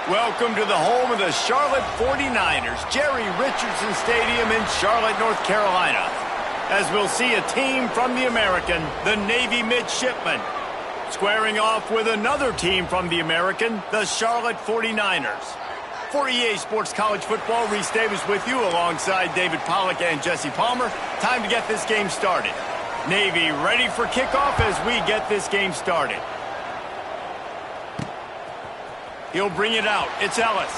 Welcome to the home of the Charlotte 49ers, Jerry Richardson Stadium in Charlotte, North Carolina. As we'll see a team from the American, the Navy Midshipmen, squaring off with another team from the American, the Charlotte 49ers. For EA Sports College Football, Reese Davis with you alongside David Pollack and Jesse Palmer. Time to get this game started. Navy ready for kickoff as we get this game started. He'll bring it out. It's Ellis.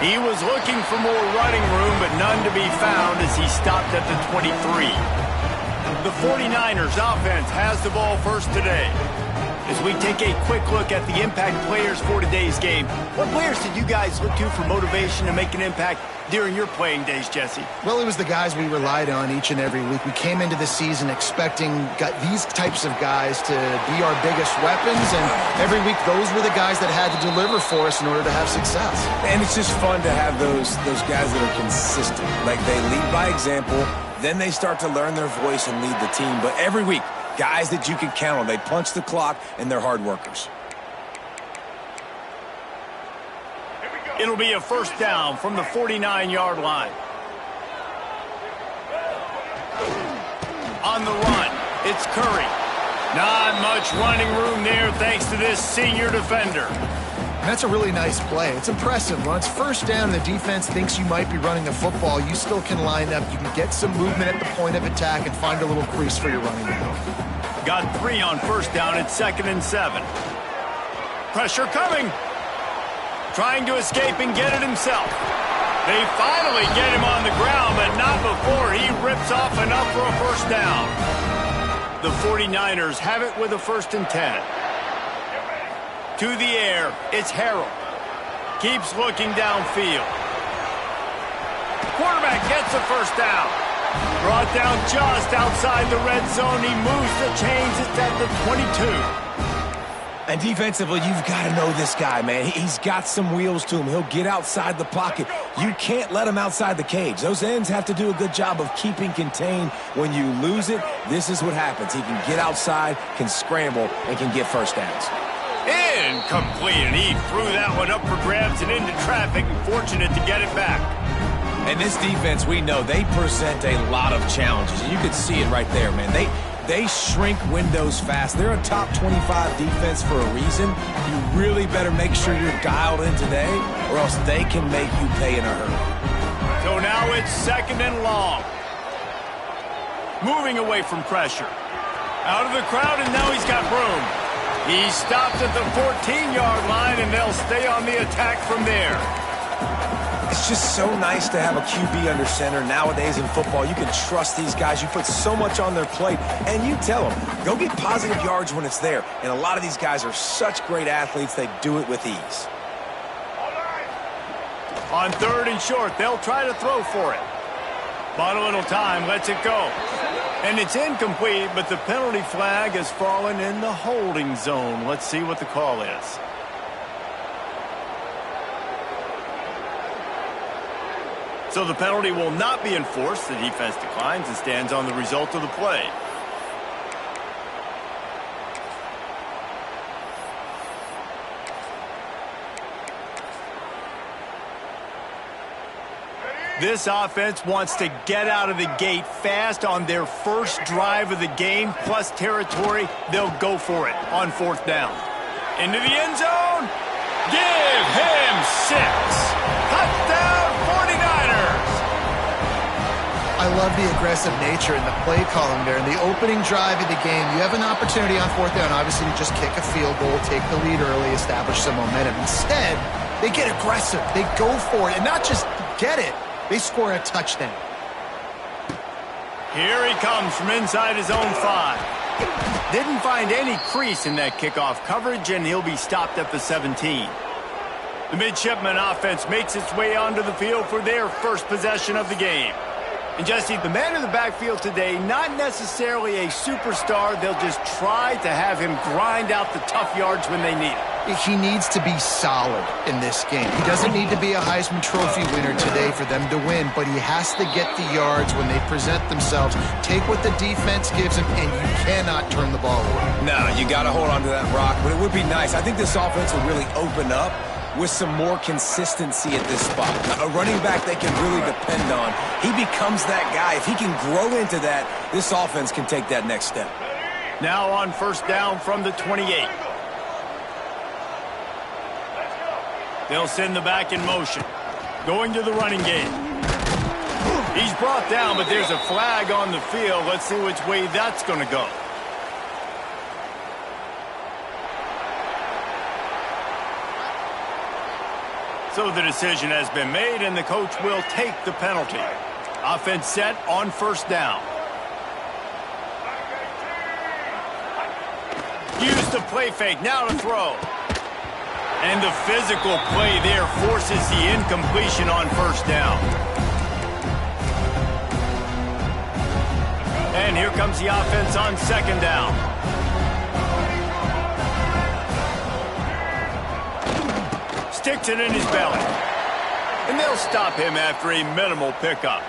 He was looking for more running room, but none to be found as he stopped at the 23. The 49ers offense has the ball first today. As we take a quick look at the impact players for today's game, what players did you guys look to for motivation to make an impact during your playing days, Jesse? Well, it was the guys we relied on each and every week. We came into the season expecting these types of guys to be our biggest weapons, and every week those were the guys that had to deliver for us in order to have success. And it's just fun to have those guys that are consistent. Like, they lead by example, then they start to learn their voice and lead the team. But every week, guys that you can count on. They punch the clock, and they're hard workers. It'll be a first down from the 49-yard line. On the run, it's Curry. Not much running room there thanks to this senior defender. And that's a really nice play. It's impressive. When it's first down and the defense thinks you might be running the football, you still can line up. You can get some movement at the point of attack and find a little crease for your running back. Got 3 on first down at 2nd and 7. Pressure coming. Trying to escape and get it himself. They finally get him on the ground, but not before he rips off enough for a first down. The 49ers have it with a 1st and 10. To the air, it's Harold. Keeps looking downfield. Quarterback gets a first down. Brought down just outside the red zone. He moves the chains. It's at the 22. And defensively, you've got to know this guy, man. He's got some wheels to him. He'll get outside the pocket. You can't let him outside the cage. Those ends have to do a good job of keeping contained. When you lose it, this is what happens. He can get outside, can scramble, and can get first downs. Incomplete, and he threw that one up for grabs and into traffic, and fortunate to get it back. And this defense, we know, they present a lot of challenges. And you can see it right there, man. They shrink windows fast. They're a top 25 defense for a reason. You really better make sure you're dialed in today, or else they can make you pay in a hurry. So now it's 2nd and long. Moving away from pressure. Out of the crowd, and now he's got room. He stopped at the 14-yard line, and they'll stay on the attack from there. It's just so nice to have a QB under center. Nowadays in football, you can trust these guys. You put so much on their plate, and you tell them, go get positive yards when it's there. And a lot of these guys are such great athletes, they do it with ease. On 3rd and short, they'll try to throw for it. Bought a little time, lets it go. And it's incomplete, but the penalty flag has fallen in the holding zone. Let's see what the call is. So the penalty will not be enforced. The defense declines and stands on the result of the play. This offense wants to get out of the gate fast on their first drive of the game, plus territory. They'll go for it on 4th down. Into the end zone. Give him 6. Touchdown 49ers. I love the aggressive nature in the play calling there. In the opening drive of the game, you have an opportunity on 4th down, obviously, to just kick a field goal, take the lead early, establish some momentum. Instead, they get aggressive. They go for it, and not just get it. They score a touchdown. Here he comes from inside his own 5. Didn't find any crease in that kickoff coverage, and he'll be stopped at the 17. The Midshipman offense makes its way onto the field for their first possession of the game. And Jesse, the man in the backfield today, not necessarily a superstar. They'll just try to have him grind out the tough yards when they need it. He needs to be solid in this game. He doesn't need to be a Heisman Trophy winner today for them to win, but he has to get the yards when they present themselves. Take what the defense gives him, and you cannot turn the ball away. No, you got to hold on to that rock, but it would be nice. I think this offense will really open up with some more consistency at this spot. A running back they can really depend on. He becomes that guy. If he can grow into that, this offense can take that next step. Now on first down from the 28. They'll send the back in motion. Going to the running game. He's brought down, but there's a flag on the field. Let's see which way that's going to go. So the decision has been made, and the coach will take the penalty. Offense set on first down. Use the play fake, now to throw. And the physical play there forces the incompletion on first down. And here comes the offense on second down. Sticks it in his belly. And they'll stop him after a minimal pickup.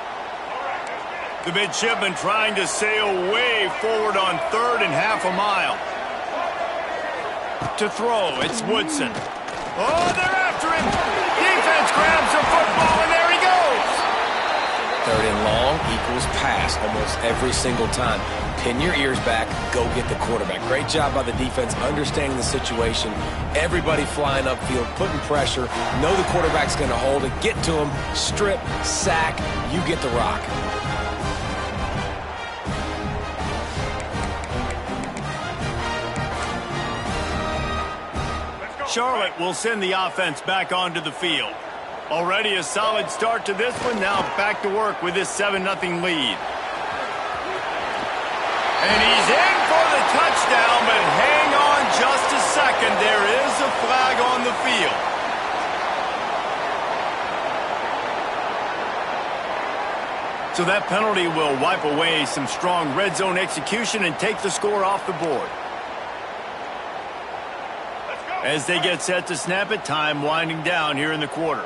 The midshipman trying to sail way forward on third and half a mile. To throw, it's Woodson. Oh, they're after him. Defense grabs the football, and there he goes. Third and long equals pass almost every single time. Pin your ears back, go get the quarterback. Great job by the defense understanding the situation. Everybody flying upfield, putting pressure. Know the quarterback's going to hold it. Get to him, strip, sack, you get the rock. Charlotte will send the offense back onto the field. Already a solid start to this one. Now back to work with this 7-0 lead. And he's in for the touchdown, but hang on just a second. There is a flag on the field. So that penalty will wipe away some strong red zone execution and take the score off the board. As they get set to snap it, time winding down here in the quarter.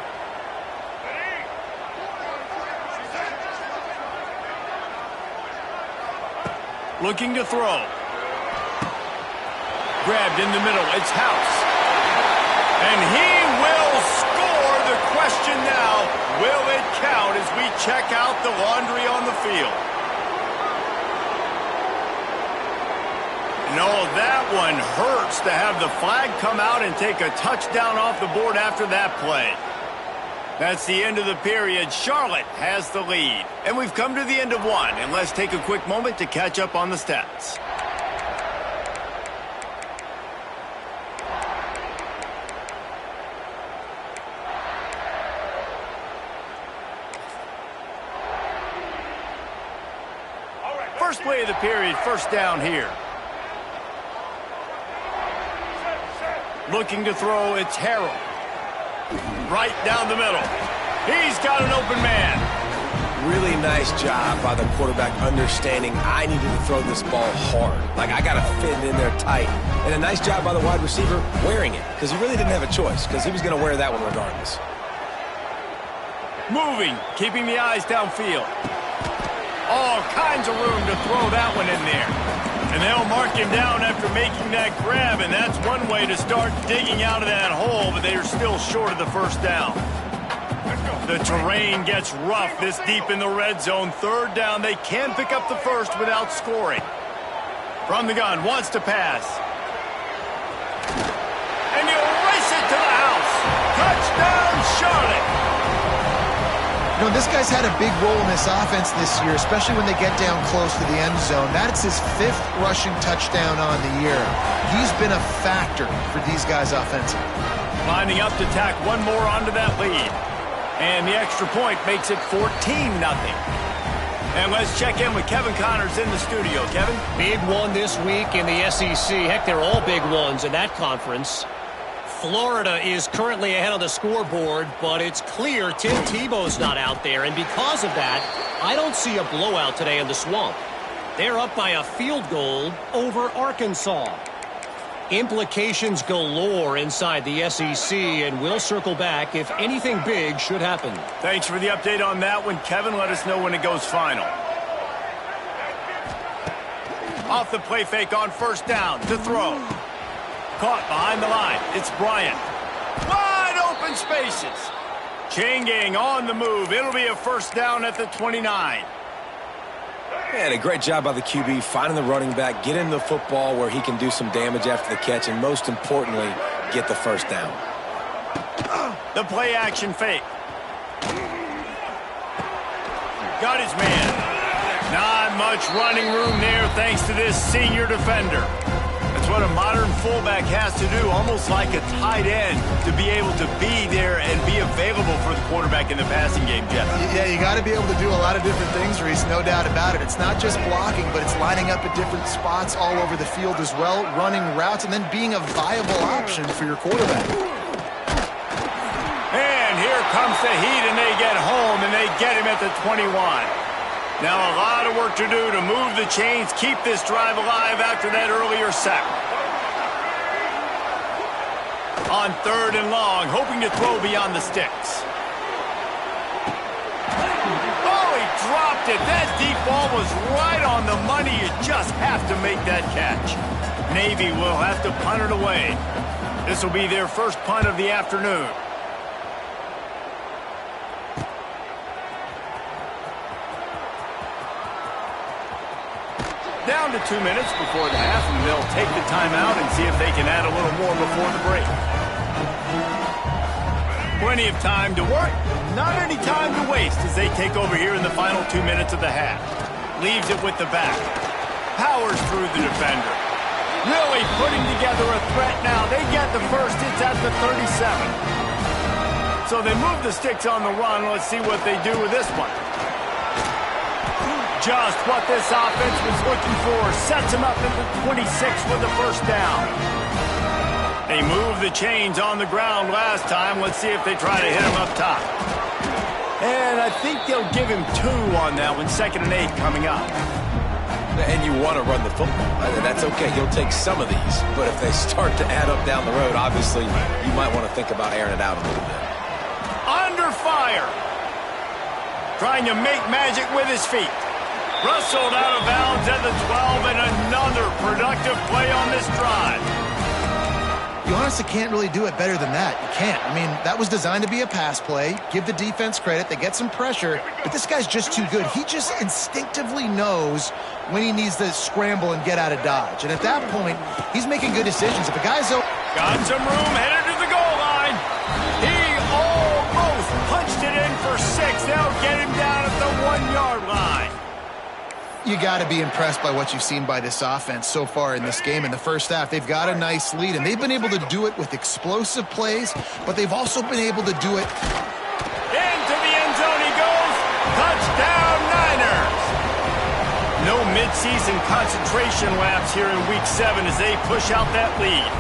Looking to throw. Grabbed in the middle, it's House. And he will score. The question now, will it count as we check out the laundry on the field? No, that one hurts to have the flag come out and take a touchdown off the board after that play. That's the end of the period. Charlotte has the lead. And we've come to the end of one. And let's take a quick moment to catch up on the stats. First play of the period, first down here. Looking to throw, it's Harrell. Right down the middle. He's got an open man. Really nice job by the quarterback understanding I needed to throw this ball hard. Like, I got to fit it in there tight. And a nice job by the wide receiver wearing it, because he really didn't have a choice, because he was going to wear that one regardless. Moving, keeping the eyes downfield. All kinds of room to throw that one in there. And they'll mark him down after making that grab, and that's one way to start digging out of that hole, but they are still short of the first down. The terrain gets rough this deep in the red zone. Third down, they can pick up the first without scoring. From the gun, wants to pass. And he'll race it to the house. Touchdown, Charlotte. You know, this guy's had a big role in this offense this year, especially when they get down close to the end zone. That's his 5th rushing touchdown on the year. He's been a factor for these guys offensively. Lining up to tack one more onto that lead. And the extra point makes it 14-0. And let's check in with Kevin Connors in the studio. Kevin? Big one this week in the SEC. Heck, they're all big ones in that conference. Florida is currently ahead on the scoreboard, but it's clear Tim Tebow's not out there, and because of that, I don't see a blowout today in the Swamp. They're up by a field goal over Arkansas. Implications galore inside the SEC, and we'll circle back if anything big should happen. Thanks for the update on that one, Kevin. Let us know when it goes final. Off the play fake on first down to throw. Caught behind the line. It's Bryant. Wide open spaces. Chain gang on the move. It'll be a first down at the 29. And a great job by the QB finding the running back, getting the football where he can do some damage after the catch, and most importantly, get the first down. The play action fake. Got his man. Not much running room there thanks to this senior defender. That's what a modern fullback has to do, almost like a tight end, to be able to be there and be available for the quarterback in the passing game, Jeff. Yeah, you got to be able to do a lot of different things, Reese, no doubt about it. It's not just blocking, but it's lining up at different spots all over the field as well, running routes, and then being a viable option for your quarterback. And here comes the heat, and they get home, and they get him at the 21. Now a lot of work to do to move the chains, keep this drive alive after that earlier sack. On 3rd and long, hoping to throw beyond the sticks. Oh, he dropped it. That deep ball was right on the money. You just have to make that catch. Navy will have to punt it away. This will be their first punt of the afternoon. Down to 2 minutes before the half, and they'll take the timeout and see if they can add a little more before the break. Plenty of time to work, not any time to waste as they take over here in the final 2 minutes of the half. Leaves it with the back. Powers through the defender. Really putting together a threat now. They get the first. It's at the 37. So they move the sticks on the run. Let's see what they do with this one. Just what this offense was looking for. Sets him up at the 26 with the first down. They moved the chains on the ground last time. Let's see if they try to hit him up top. And I think they'll give him 2 on that one. 2nd and 8 coming up. And you want to run the football. That's okay. You'll take some of these. But if they start to add up down the road, obviously, you might want to think about airing it out a little bit. Under fire. Trying to make magic with his feet. Rustled out of bounds at the 12, and another productive play on this drive. You honestly can't really do it better than that. You can't. I mean, that was designed to be a pass play. Give the defense credit. They get some pressure, but this guy's just too good. He just instinctively knows when he needs to scramble and get out of dodge. And at that point, he's making good decisions. If a guy's got some room, headed to the goal line. He almost punched it in for 6. They'll get him down at the 1-yard line. You got to be impressed by what you've seen by this offense so far in this game. In the first half, they've got a nice lead, and they've been able to do it with explosive plays, but they've also been able to do it. Into the end zone he goes. Touchdown, Niners. No midseason concentration laps here in Week 7 as they push out that lead.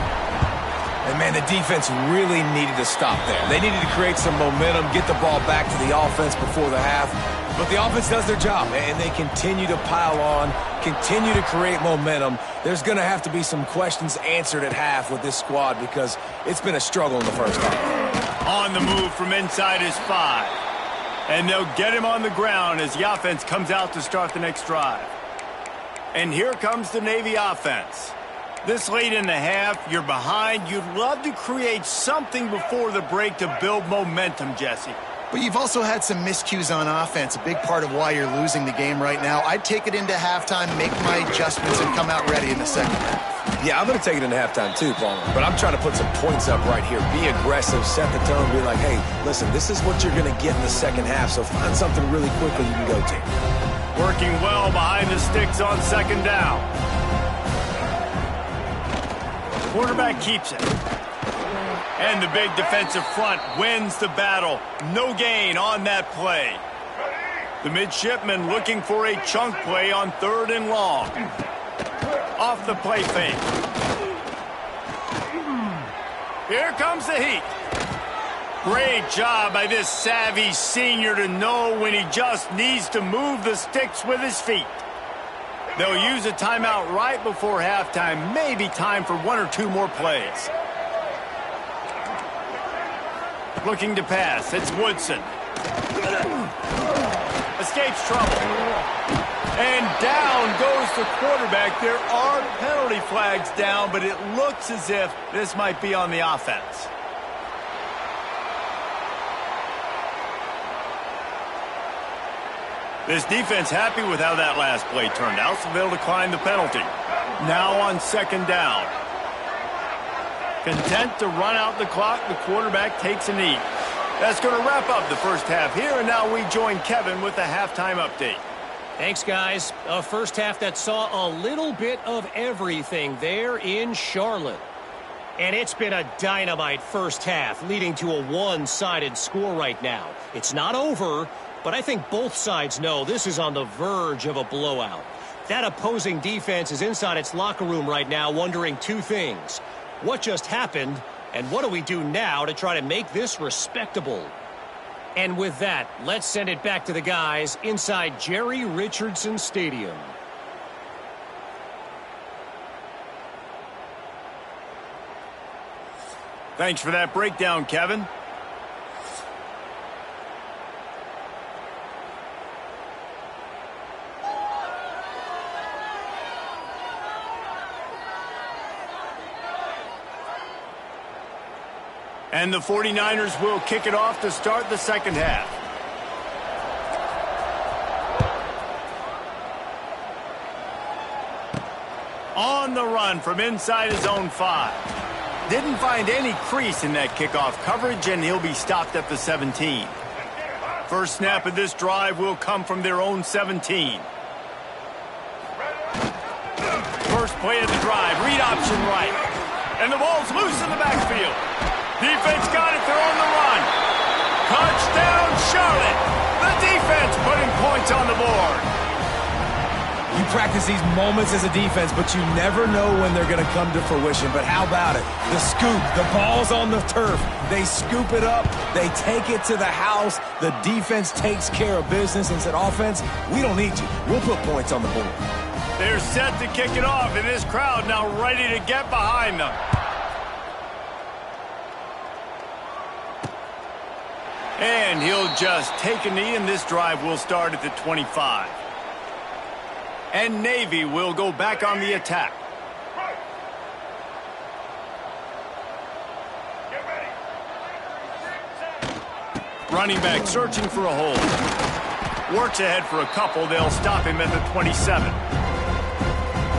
And, man, the defense really needed to stop there. They needed to create some momentum, get the ball back to the offense before the half. But the offense does their job, and they continue to pile on, continue to create momentum. There's going to have to be some questions answered at half with this squad because it's been a struggle in the first half. On the move from inside his 5. And they'll get him on the ground as the offense comes out to start the next drive. And here comes the Navy offense. This late in the half, you're behind. You'd love to create something before the break to build momentum, Jesse. But you've also had some miscues on offense, a big part of why you're losing the game right now. I'd take it into halftime, make my adjustments, and come out ready in the second half. Yeah, I'm going to take it into halftime too, Paul. But I'm trying to put some points up right here. Be aggressive, set the tone, be like, hey, listen, this is what you're going to get in the second half, so find something really quickly you can go to. Working well behind the sticks on 2nd down. Quarterback keeps it. And the big defensive front wins the battle. No gain on that play. The midshipmen looking for a chunk play on 3rd and long. Off the play fake. Here comes the heat. Great job by this savvy senior to know when he just needs to move the sticks with his feet. They'll use a timeout right before halftime. Maybe time for 1 or 2 more plays. Looking to pass. It's Woodson. Escapes trouble. And down goes the quarterback. There are penalty flags down, but it looks as if this might be on the offense. This defense happy with how that last play turned out, so they'll decline the penalty. Now on second down. Content to run out the clock, the quarterback takes a knee. That's going to wrap up the first half here, and now we join Kevin with the halftime update. Thanks, guys. A first half that saw a little bit of everything there in Charlotte. And it's been a dynamite first half, leading to a one-sided score right now. It's not over, but I think both sides know this is on the verge of a blowout. That opposing defense is inside its locker room right now wondering two things. What just happened, and what do we do now to try to make this respectable? And with that, let's send it back to the guys inside Jerry Richardson Stadium. Thanks for that breakdown, Kevin. And the 49ers will kick it off to start the second half. On the run from inside his own 5. Didn't find any crease in that kickoff coverage, and he'll be stopped at the 17. First snap of this drive will come from their own 17. First play of the drive, read option right. And the ball's loose in the backfield. Defense got it, they're on the run. Touchdown, Charlotte. The defense putting points on the board. You practice these moments as a defense, but you never know when they're going to come to fruition. But how about it? The scoop, the ball's on the turf. They scoop it up. They take it to the house. The defense takes care of business and said, offense, we don't need you. We'll put points on the board. They're set to kick it off, and this crowd now ready to get behind them. And he'll just take a knee, and this drive will start at the 25. And Navy will go back on the attack. Running back searching for a hole. Works ahead for a couple. They'll stop him at the 27.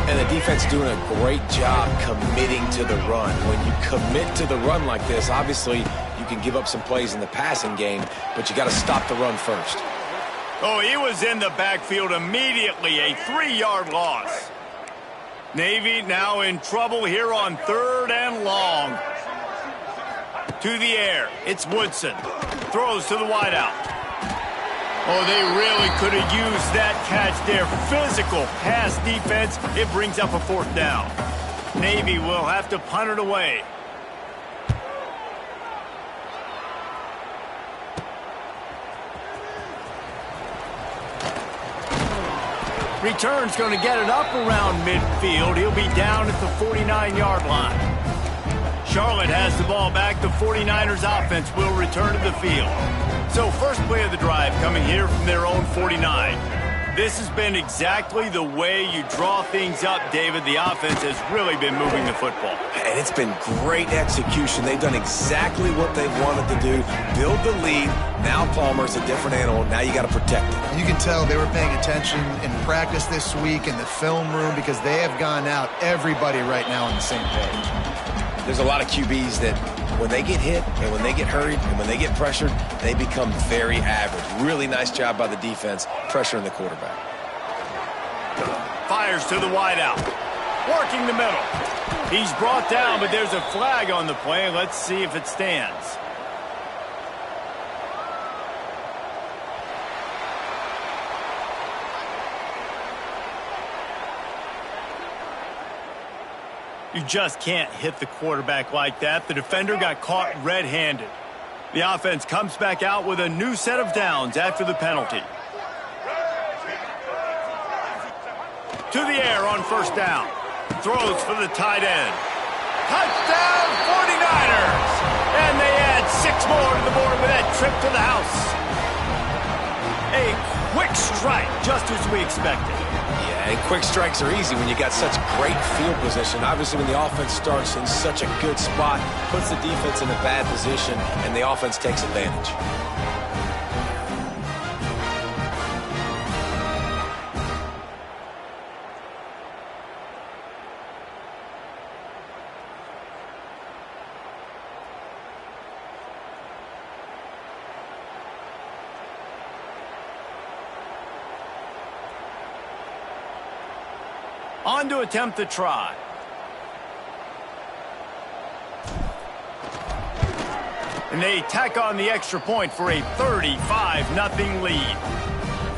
And the defense doing a great job committing to the run. When you commit to the run like this, obviously you can give up some plays in the passing game, but you got to stop the run first. Oh, he was in the backfield immediately, a 3-yard loss. Navy now in trouble here on 3rd and long. To the air, it's Woodson. Throws to the wideout. Oh, they really could have used that catch there. Physical pass defense. It brings up a 4th down. Navy will have to punt it away. Return's going to get it up around midfield. He'll be down at the 49-yard line. Charlotte has the ball back. The 49ers offense will return to the field. So first play of the drive coming here from their own 49. This has been exactly the way you draw things up, David. The offense has really been moving the football. And it's been great execution. They've done exactly what they wanted to do. Build the lead. Now Palmer's a different animal. Now you got to protect it. You can tell they were paying attention in practice this week in the film room because they have gone out, everybody right now on the same page. There's a lot of QBs that when they get hit and when they get hurried and when they get pressured, they become very average. Really nice job by the defense pressuring the quarterback. Fires to the wideout. Working the middle. He's brought down, but there's a flag on the play. Let's see if it stands. You just can't hit the quarterback like that. The defender got caught red-handed. The offense comes back out with a new set of downs after the penalty. To the air on first down. Throws for the tight end. Touchdown 49ers! And they add 6 more to the board with that trip to the house. A quick strike, just as we expected. Yeah, and quick strikes are easy when you got such great field position. Obviously, when the offense starts in such a good spot, puts the defense in a bad position, and the offense takes advantage. On to attempt the try. And they tack on the extra point for a 35-0 lead.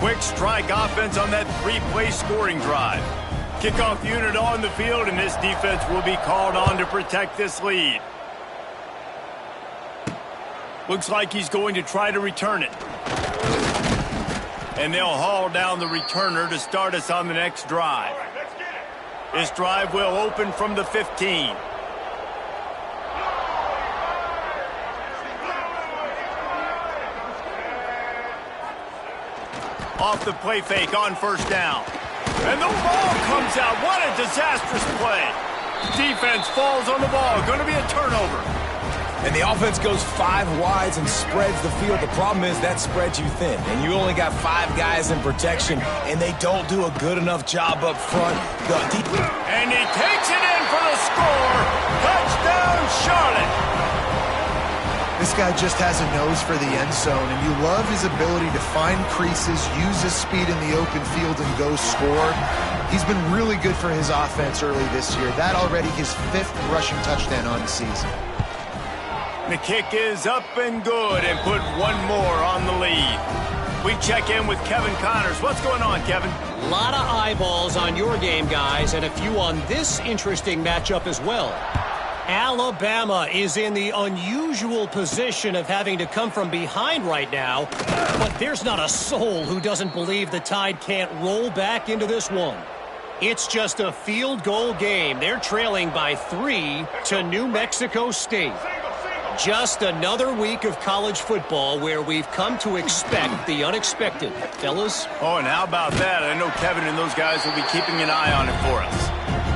Quick strike offense on that three-play scoring drive. Kickoff unit on the field, and this defense will be called on to protect this lead. Looks like he's going to try to return it. And they'll haul down the returner to start us on the next drive. This drive will open from the 15. Off the play fake on first down. And the ball comes out. What a disastrous play. Defense falls on the ball. Going to be a turnover. And the offense goes 5 wides and spreads the field. The problem is that spreads you thin. And you only got 5 guys in protection, and they don't do a good enough job up front. And he takes it in for the score. Touchdown, Charlotte. This guy just has a nose for the end zone, and you love his ability to find creases, use his speed in the open field, and go score. He's been really good for his offense early this year. That already his 5th rushing touchdown on the season. The kick is up and good, and put one more on the lead. We check in with Kevin Connors. What's going on, Kevin? A lot of eyeballs on your game, guys, and a few on this interesting matchup as well. Alabama is in the unusual position of having to come from behind right now, but there's not a soul who doesn't believe the Tide can't roll back into this one. It's just a field goal game. They're trailing by 3 to New Mexico State. Just another week of college football where we've come to expect the unexpected. Fellas? Oh, and how about that? I know Kevin and those guys will be keeping an eye on it for us.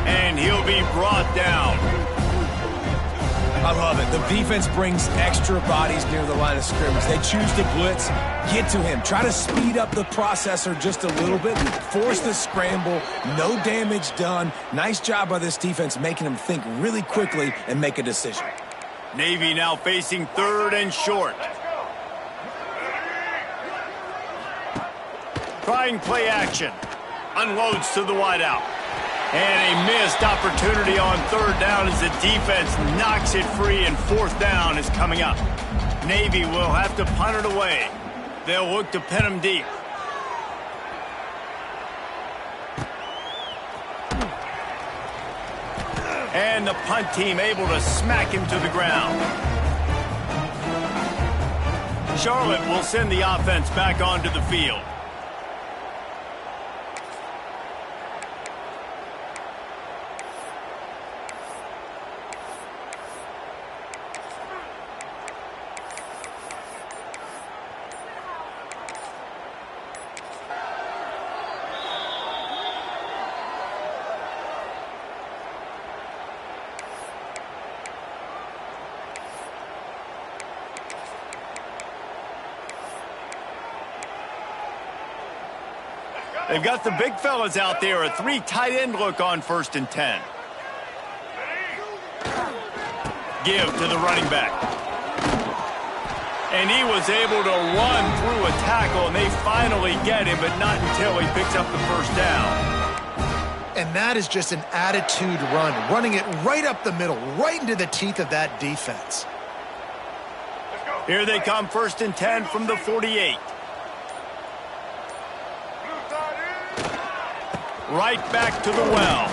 And he'll be brought down. I love it. The defense brings extra bodies near the line of scrimmage. They choose to blitz, get to him, try to speed up the processor just a little bit, force the scramble, no damage done. Nice job by this defense making him think really quickly and make a decision. Navy now facing 3rd and short. Trying play action. Unloads to the wideout. And a missed opportunity on 3rd down as the defense knocks it free, and 4th down is coming up. Navy will have to punt it away. They'll look to pin him deep. And the punt team able to smack him to the ground. Charlotte will send the offense back onto the field. They've got the big fellas out there, a 3 tight end look on 1st and 10. Give to the running back. And he was able to run through a tackle, and they finally get him, but not until he picks up the 1st down. And that is just an attitude run, running it right up the middle, right into the teeth of that defense. Here they come, 1st and 10 from the 48. Right back to the well.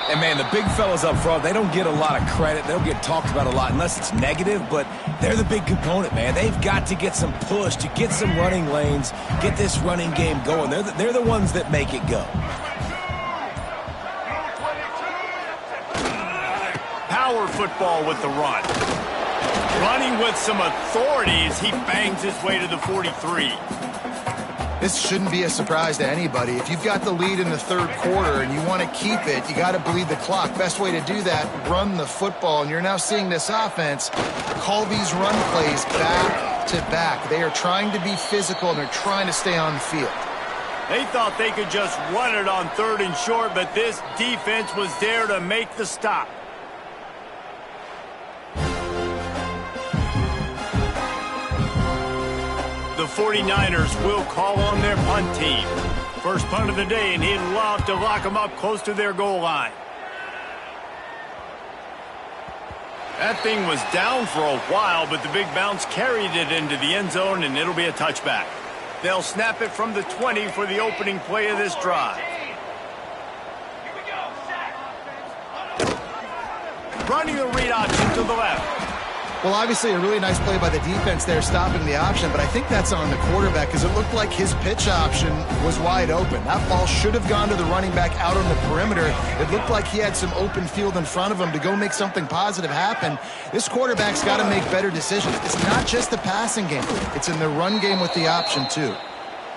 And, man, the big fellas up front, they don't get a lot of credit. They'll get talked about a lot unless it's negative, but they're the big component, man. They've got to get some push, to get some running lanes, get this running game going. They're the ones that make it go. Power football with the run. Running with some authority as he bangs his way to the 43. This shouldn't be a surprise to anybody. If you've got the lead in the 3rd quarter and you want to keep it, you got to bleed the clock. Best way to do that, run the football. And you're now seeing this offense call these run plays back to back. They are trying to be physical, and they're trying to stay on the field. They thought they could just run it on 3rd and short, but this defense was there to make the stop. The 49ers will call on their punt team. First punt of the day, and he'd love to lock them up close to their goal line. That thing was down for a while, but the big bounce carried it into the end zone, and it'll be a touchback. They'll snap it from the 20 for the opening play of this drive. Running the read option to the left. Well, obviously a really nice play by the defense there, stopping the option, but I think that's on the quarterback because it looked like his pitch option was wide open. That ball should have gone to the running back out on the perimeter. It looked like he had some open field in front of him to go make something positive happen. This quarterback's got to make better decisions. It's not just the passing game. It's in the run game with the option, too.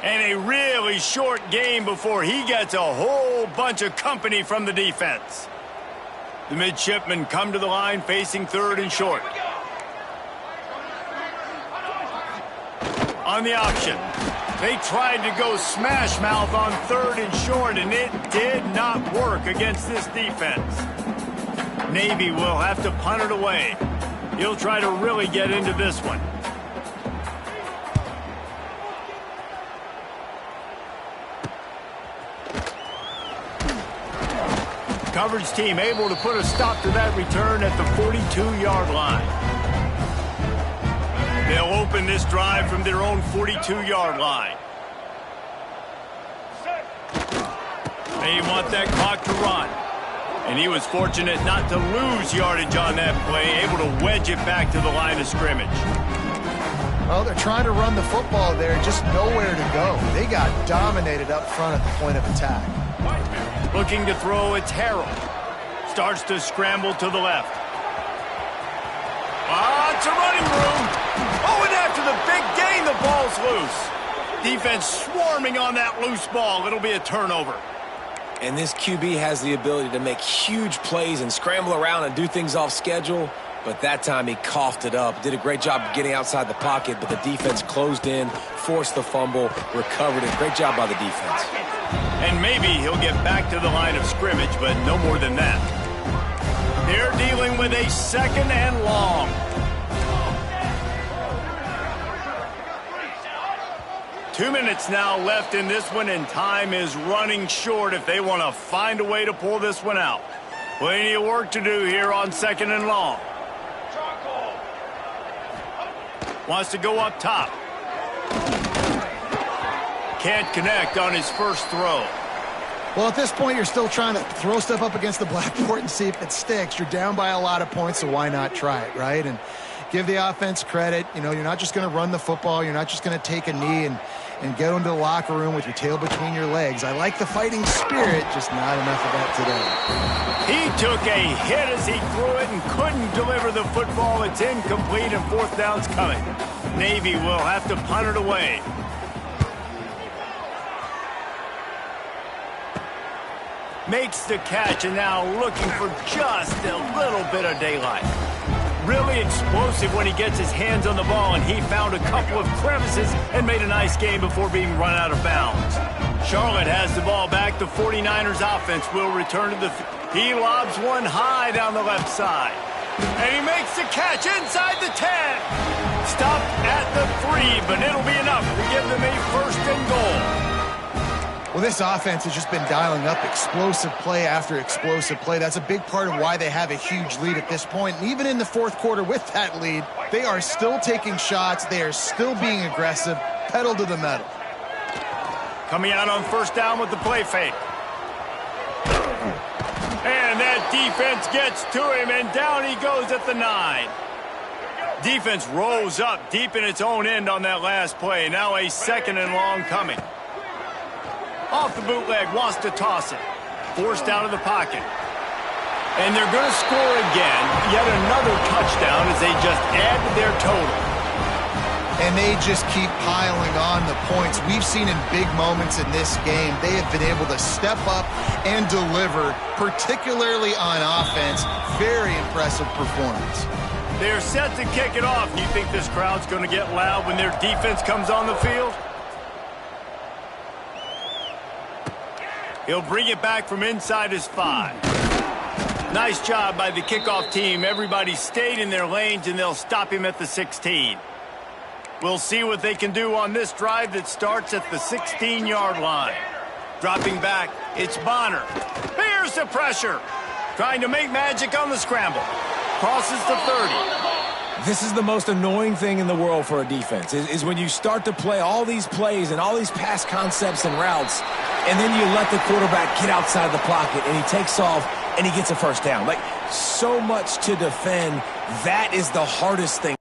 And a really short game before he gets a whole bunch of company from the defense. The midshipmen come to the line facing third and short. On the option, they tried to go smash mouth on third and short, and it did not work against this defense. Navy will have to punt it away. He'll try to really get into this one. Coverage team able to put a stop to that return at the 42-yard line. They'll open this drive from their own 42-yard line. They want that clock to run. And he was fortunate not to lose yardage on that play, able to wedge it back to the line of scrimmage. Well, they're trying to run the football there, just nowhere to go. They got dominated up front at the point of attack. Looking to throw, it's Harold. Starts to scramble to the left. It's a running room. Oh, and after the big gain, the ball's loose. Defense swarming on that loose ball. It'll be a turnover. And this QB has the ability to make huge plays and scramble around and do things off schedule. But that time he coughed it up. Did a great job of getting outside the pocket, but the defense closed in, forced the fumble, recovered it. Great job by the defense. And maybe he'll get back to the line of scrimmage, but no more than that. They're dealing with a second and long. Two minutes now left in this one, and time is running short if they want to find a way to pull this one out. Plenty of work to do here on second and long. Wants to go up top. Can't connect on his first throw. Well, at this point, you're still trying to throw stuff up against the blackboard and see if it sticks. You're down by a lot of points, so why not try it, right? And give the offense credit. You know, you're not just going to run the football. You're not just going to take a knee and get into the locker room with your tail between your legs. I like the fighting spirit, just not enough of that today. He took a hit as he threw it and couldn't deliver the football. It's incomplete, and fourth down's coming. Navy will have to punt it away. Makes the catch, and now looking for just a little bit of daylight. Really explosive when he gets his hands on the ball, and he found a couple of crevices and made a nice game before being run out of bounds. Charlotte has the ball back. The 49ers offense will return to the he lobs one high down the left side. And he makes the catch inside the 10. Stopped at the 3, but it'll be enough to give them a first and goal. Well, this offense has just been dialing up explosive play after explosive play. That's a big part of why they have a huge lead at this point. And even in the fourth quarter with that lead, they are still taking shots. They are still being aggressive, pedal to the metal. Coming out on first down with the play fake. And that defense gets to him, and down he goes at the 9. Defense rose up deep in its own end on that last play. Now a second and long coming. Off the bootleg, wants to toss it. Forced out of the pocket. And they're going to score again. Yet another touchdown as they just add to their total. And they just keep piling on the points. We've seen in big moments in this game, they have been able to step up and deliver, particularly on offense. Very impressive performance. They're set to kick it off. Do you think this crowd's going to get loud when their defense comes on the field? He'll bring it back from inside his 5. Nice job by the kickoff team. Everybody stayed in their lanes, and they'll stop him at the 16. We'll see what they can do on this drive that starts at the 16-yard line. Dropping back, it's Bonner. Here's the pressure. Trying to make magic on the scramble. Crosses the 30. This is the most annoying thing in the world for a defense, is when you start to play all these plays and all these pass concepts and routes, and then you let the quarterback get outside the pocket, and he takes off, and he gets a first down. Like, so much to defend. That is the hardest thing.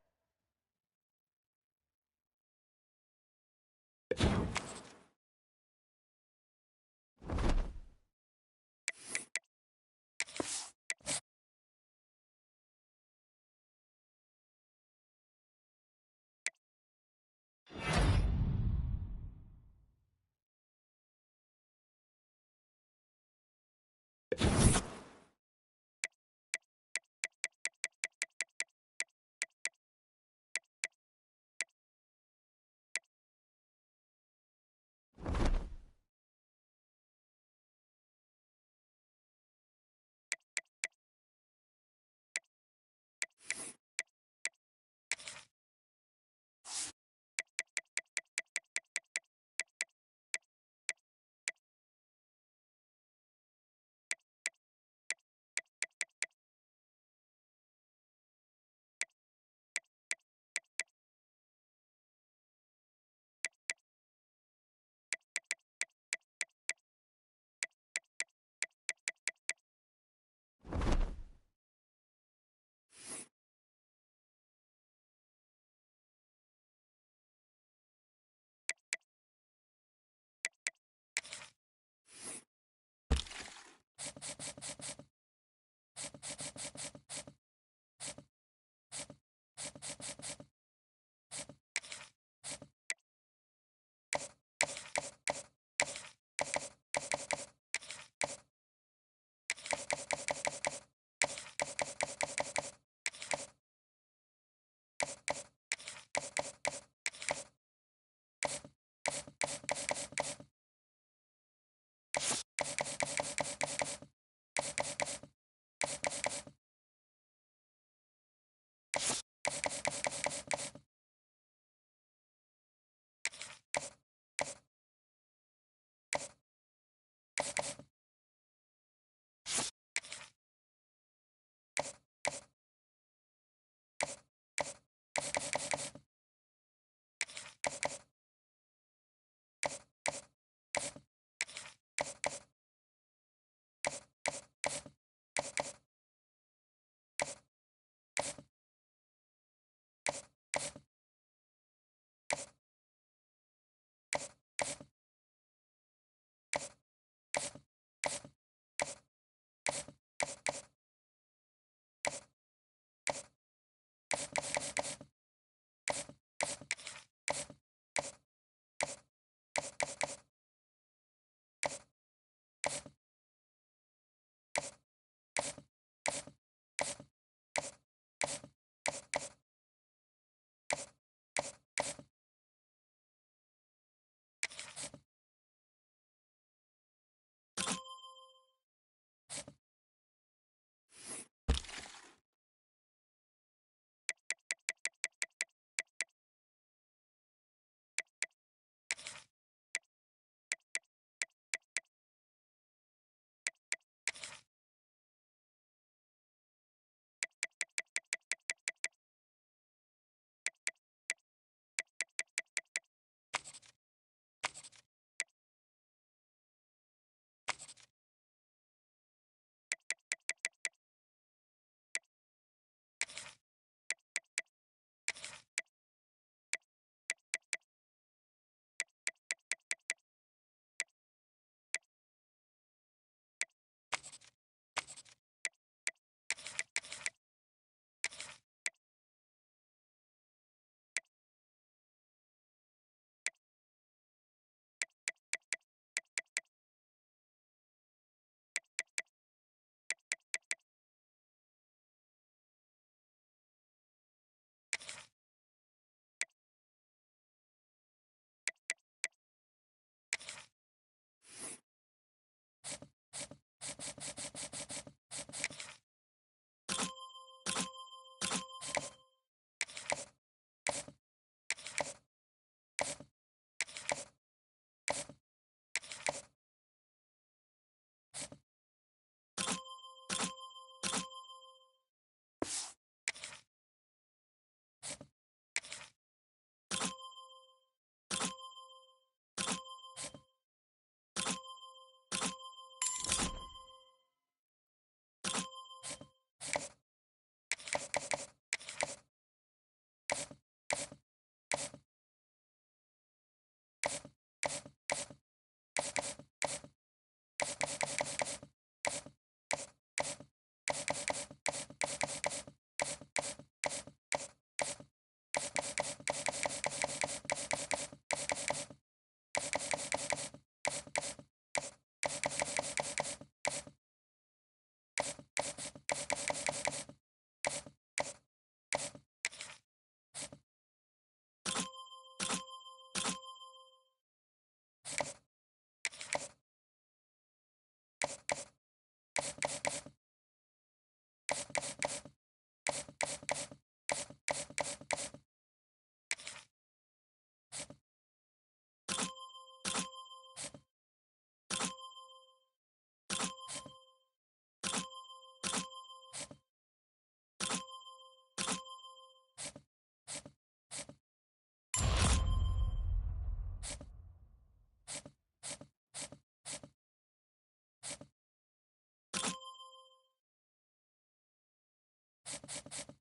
You